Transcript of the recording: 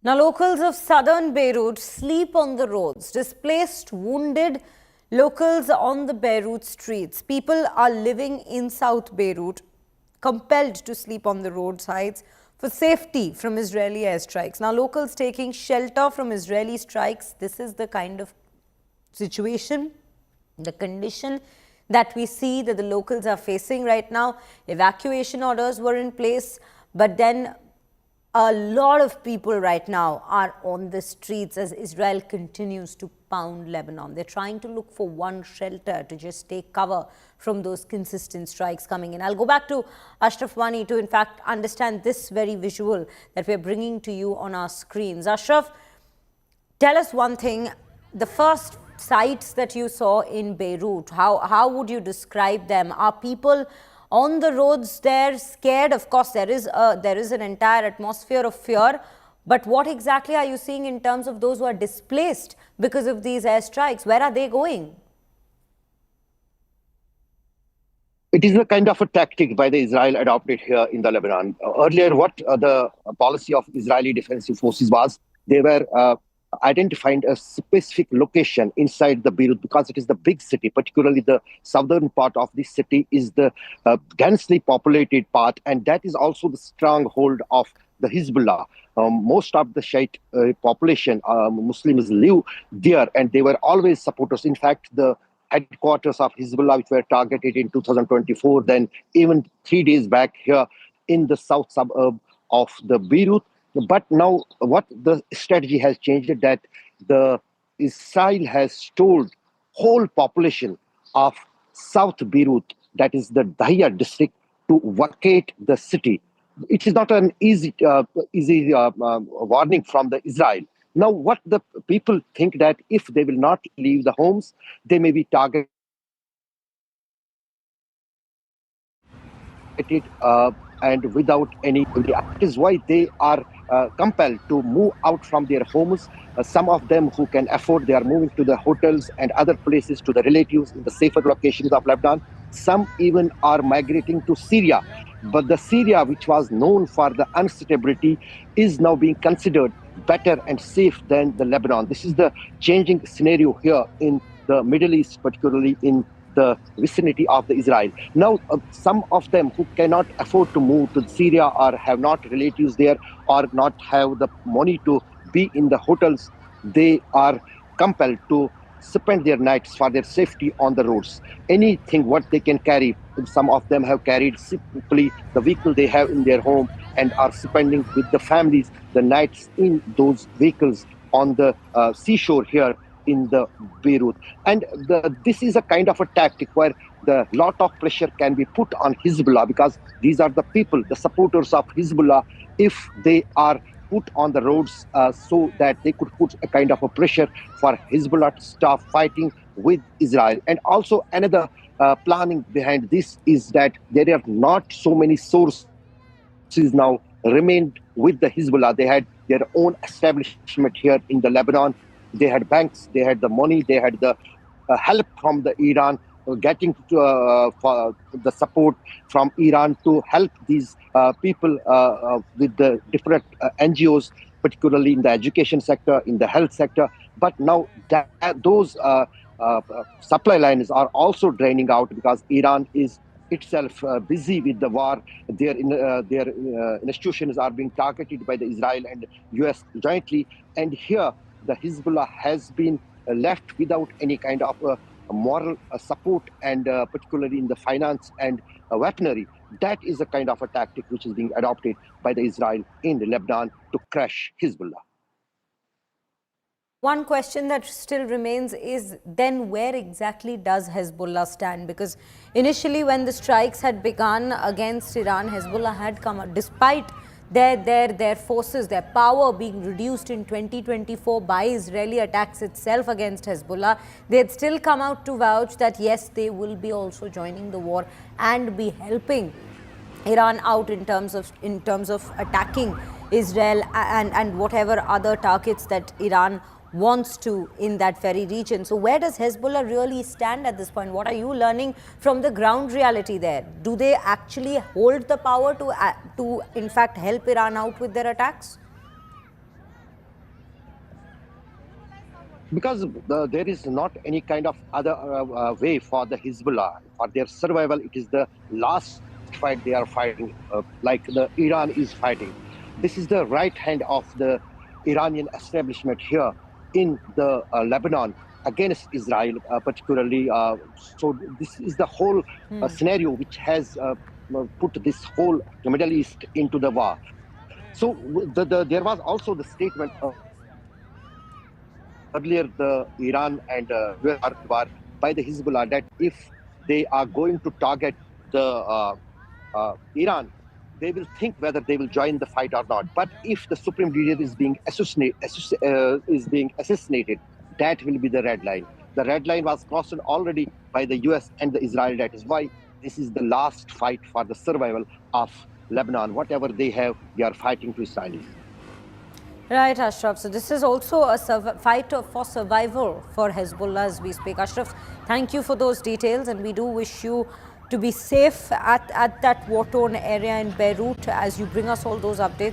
Now, locals of southern Beirut sleep on the roads. Displaced, wounded locals on the Beirut streets. People are living in South Beirut, compelled to sleep on the roadsides for safety from Israeli airstrikes. Now, locals taking shelter from Israeli strikes. This is the kind of situation, the condition that we see that the locals are facing right now. Evacuation orders were in place, but then a lot of people right now are on the streets as Israel continues to pound Lebanon. They're trying to look for one shelter to just take cover from those consistent strikes coming in. I'll go back to Ashraf Wani to in fact understand this very visual that we're bringing to you on our screens. Ashraf, tell us one thing. The first sites that you saw in Beirut, how would you describe them? Are people on the roads there scared? Of course, there is an entire atmosphere of fear. But what exactly are you seeing in terms of those who are displaced because of these airstrikes? Where are they going? It is a kind of a tactic by the Israel adopted here in the Lebanon. Earlier, what the policy of Israeli defensive forces was, they were identifying a specific location inside the Beirut because it is the big city, particularly the southern part of this city is the densely populated part, and that is also the stronghold of the Hezbollah. Most of the Shiite population, Muslims, live there, and they were always supporters. In fact, the headquarters of Hezbollah, which were targeted in 2024, then even 3 days back here in the south suburb of the Beirut. But now what the strategy has changed is that the Israel has told whole population of South Beirut, that is the Dahiyya district, to vacate the city. It is not an easy warning from the Israel. Now, what the people think that if they will not leave the homes, they may be targeted and without any. That is why they are compelled to move out from their homes. Some of them who can afford, they are moving to the hotels and other places, to the relatives in the safer locations of Lebanon. Some even are migrating to Syria. But the Syria, which was known for the instability, is now being considered better and safe than the Lebanon. This is the changing scenario here in the Middle East, particularly in the vicinity of the Israel. Now, some of them who cannot afford to move to Syria or have not relatives there or not have the money to be in the hotels, they are compelled to spend their nights for their safety on the roads. Anything what they can carry, some of them have carried simply the vehicle they have in their home and are spending with the families the nights in those vehicles on the seashore here in the Beirut. And this is a kind of a tactic where the lot of pressure can be put on Hezbollah, because these are the people, the supporters of Hezbollah, if they are put on the roads so that they could put a kind of a pressure for Hezbollah to stop fighting with Israel. And also another planning behind this is that there are not so many sources now remained with the Hezbollah. They had their own establishment here in the Lebanon. They had banks, they had the money, they had the help from the Iran, getting for the support from Iran to help these people with the different NGOs, particularly in the education sector, in the health sector. But now those supply lines are also draining out because Iran is itself busy with the war. Their institutions are being targeted by the Israel and US jointly. And here, the Hezbollah has been left without any kind of moral support, and particularly in the finance and weaponry. That is a kind of a tactic which is being adopted by the Israel in the Lebanon to crush Hezbollah. One question that still remains is then where exactly does Hezbollah stand? Because initially when the strikes had begun against Iran, Hezbollah had come out, despite their forces, their power being reduced in 2024 by Israeli attacks itself against Hezbollah, they had still come out to vouch that yes, they will be also joining the war and be helping Iran out in terms of attacking Israel and whatever other targets that Iran wants to in that very region. So where does Hezbollah really stand at this point? What are you learning from the ground reality there? Do they actually hold the power to in fact help Iran out with their attacks? Because there is not any kind of other way for the Hezbollah for their survival. It is the last fight they are fighting, like the Iran is fighting. This is the right hand of the Iranian establishment here in the Lebanon against Israel, particularly. So this is the whole scenario which has put this whole Middle East into the war. So there was also the statement earlier, the Iran and US war by the Hezbollah that if they are going to target the Iran, they will think whether they will join the fight or not. But if the supreme leader is being assassinated, that will be the red line. The red line was crossed already by the US and the Israel. That is why this is the last fight for the survival of Lebanon. Whatever they have, they are fighting to Israelis. Right, Ashraf. So this is also a fight for survival for Hezbollah as we speak. Ashraf, thank you for those details, and we do wish you to be safe at that war-torn area in Beirut as you bring us all those updates.